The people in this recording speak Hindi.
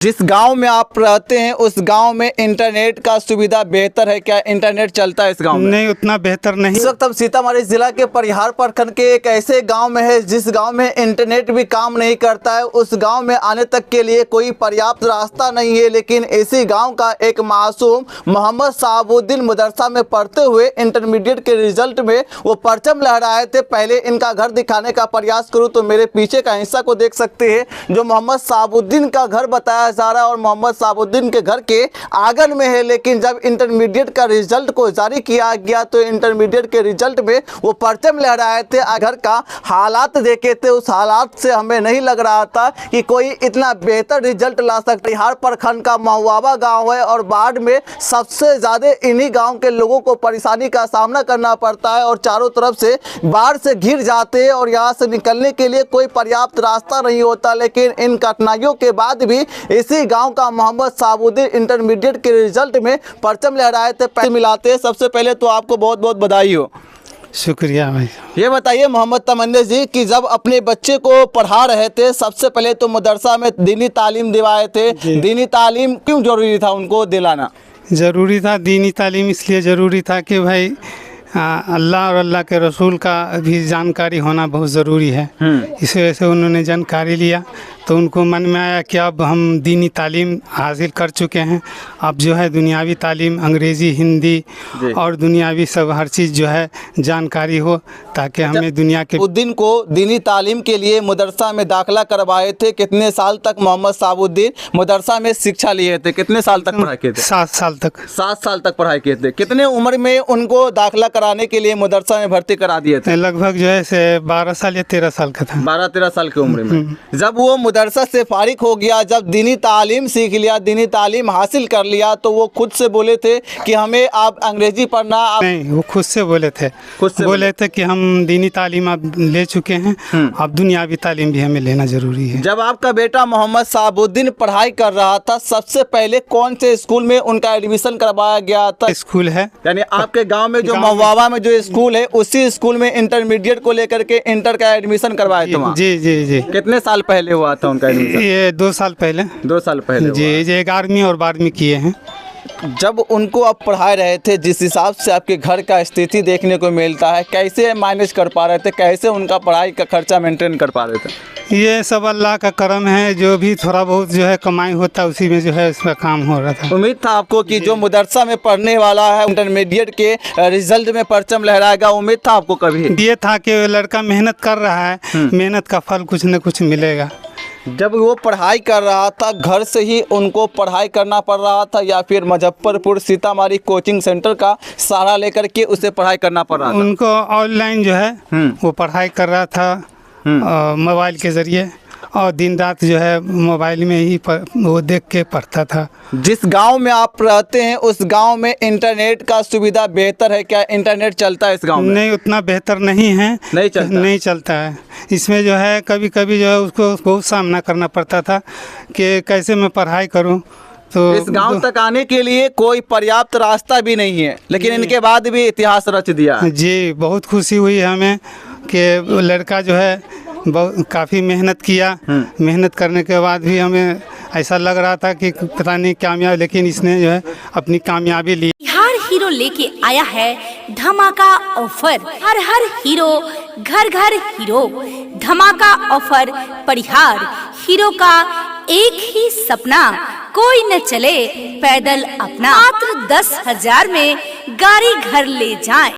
जिस गांव में आप रहते हैं उस गांव में इंटरनेट का सुविधा बेहतर है क्या? इंटरनेट चलता है इस गांव में? नहीं, उतना बेहतर नहीं। इस वक्त हम सीतामढ़ी जिला के परिहार प्रखंड के एक ऐसे गांव में है जिस गांव में इंटरनेट भी काम नहीं करता है। उस गांव में आने तक के लिए कोई पर्याप्त रास्ता नहीं है, लेकिन इसी गांव का एक मासूम मोहम्मद साहबुद्दीन मदरसा में पढ़ते हुए इंटरमीडिएट के रिजल्ट में वो परचम लहराए थे। पहले इनका घर दिखाने का प्रयास करूँ तो मेरे पीछे का हिस्सा को देख सकते हैं, जो मोहम्मद साहबुद्दीन का घर बताया जा रहा है और मोहम्मद साहबुद्दीन के घर के आंगन में है। लेकिन जब इंटरमीडिएट का रिजल्ट को जारी किया गया तो इंटरमीडिएट के रिजल्ट में वो परचम लहराए थे। घर का हालात देखे थे, उस हालात से हमें नहीं लग रहा था कि कोई इतना बेहतर रिजल्ट ला सकता। बिहार प्रखंड का महुआवा गांव है और बाढ़ में सबसे ज्यादा इन्हीं गांव के लोगों को परेशानी का सामना करना पड़ता है और चारों तरफ से बाढ़ से घिर जाते हैं और यहाँ से निकलने के लिए कोई पर्याप्त रास्ता नहीं होता। लेकिन इन कठिनाइयों के बाद भी इसी गांव का मोहम्मद साहबुद्दीन इंटरमीडिएट के रिजल्ट में परचम लहराए थे। पैसे मिलाते हैं। सबसे पहले तो आपको बहुत बहुत बधाई हो। शुक्रिया भाई। ये बताइए मोहम्मद तमन्ने जी कि जब अपने बच्चे को पढ़ा रहे थे सबसे पहले तो मदरसा में दीनी तालीम दिवाए थे, दीनी तालीम क्यों जरूरी था उनको दिलाना? ज़रूरी था दीनी तालीम, इसलिए ज़रूरी था कि भाई अल्लाह और अल्लाह के रसूल का भी जानकारी होना बहुत ज़रूरी है। इस वजह से उन्होंने जानकारी लिया तो उनको मन में आया कि अब हम दीनी तालीम हासिल कर चुके हैं, अब जो है दुनियावी तालीम अंग्रेज़ी, हिंदी और दुनियावी सब हर चीज़ जो है जानकारी हो, ताकि हमें दुनिया के उद्दीन को दीनी तालीम के लिए मदरसा में दाखिला करवाए थे। कितने साल तक मोहम्मद साहबुद्दीन मदरसा में शिक्षा लिए थे? कितने साल तक पढ़ाई किए थे? 7 साल तक। 7 साल तक पढ़ाई किए थे। कितने उम्र में उनको दाखिला कराने के लिए मदरसा में भर्ती करा दिए थे? लगभग जो है से 12 साल या 13 साल का था। 12-13 साल की उम्र में जब वो मदरसा से फारिग हो गया, जब दीनी तालीम सीख लिया, दीनी तालीम हासिल कर लिया, तो वो खुद से बोले थे कि हमें आप अंग्रेजी पढ़ना नहीं, वो खुद से बोले थे। बोले थे कि हम दीनी तालीम अब ले चुके हैं, अब दुनियावी तालीम भी हमें लेना जरूरी है। जब आपका बेटा मोहम्मद साहबुद्दीन पढ़ाई कर रहा था, सबसे पहले कौन से स्कूल में उनका एडमिशन करवाया गया था? स्कूल है, यानी आपके गांव में जो महुआवा में जो स्कूल है उसी स्कूल में इंटरमीडिएट को लेकर के इंटर का एडमिशन करवाए थे वहाँ? जी जी जी। कितने साल पहले हुआ था उनका एडमिशन? ये 2 साल पहले। 2 साल पहले जी। 11वीं और 12वीं किए हैं। जब उनको आप पढ़ा रहे थे, जिस हिसाब से आपके घर का स्थिति देखने को मिलता है, कैसे मैनेज कर पा रहे थे? कैसे उनका पढ़ाई का खर्चा मेंटेन कर पा रहे थे? ये सब अल्लाह का करम है, जो भी थोड़ा बहुत जो है कमाई होता है उसी में जो है इसका काम हो रहा था। उम्मीद था आपको कि जो मदरसा में पढ़ने वाला है इंटरमीडिएट के रिजल्ट में परचम लहराएगा? उम्मीद था आपको कभी? ये था कि लड़का मेहनत कर रहा है, मेहनत का फल कुछ न कुछ मिलेगा। जब वो पढ़ाई कर रहा था, घर से ही उनको पढ़ाई करना पड़ रहा था या फिर मुजफ्फरपुर सीतामढ़ी कोचिंग सेंटर का सहारा लेकर के उसे पढ़ाई करना पड़ रहा था? उनको ऑनलाइन जो है वो पढ़ाई कर रहा था मोबाइल के ज़रिए, और दिन रात जो है मोबाइल में ही वो देख के पढ़ता था। जिस गांव में आप रहते हैं उस गांव में इंटरनेट का सुविधा बेहतर है क्या? इंटरनेट चलता है इस गांव में? नहीं, उतना बेहतर नहीं है। नहीं चलता है। इसमें जो है कभी कभी जो है उसको बहुत सामना करना पड़ता था कि कैसे मैं पढ़ाई करूं। तो इस गांव तक आने के लिए कोई पर्याप्त रास्ता भी नहीं है, लेकिन इनके बाद भी इतिहास रच दिया। जी, बहुत खुशी हुई हमें कि लड़का जो है बहुत काफ़ी मेहनत किया। मेहनत करने के बाद भी हमें ऐसा लग रहा था कि पता नहीं कामयाब, लेकिन इसने जो है अपनी कामयाबी ली। बिहार हीरो लेके आया है धमाका ऑफर। हर हर हीरो घर घर हीरो। धमाका ऑफर परिहार। हीरो का एक ही सपना, कोई न चले पैदल अपना। मात्र 10,000 में गाड़ी घर ले जाएं।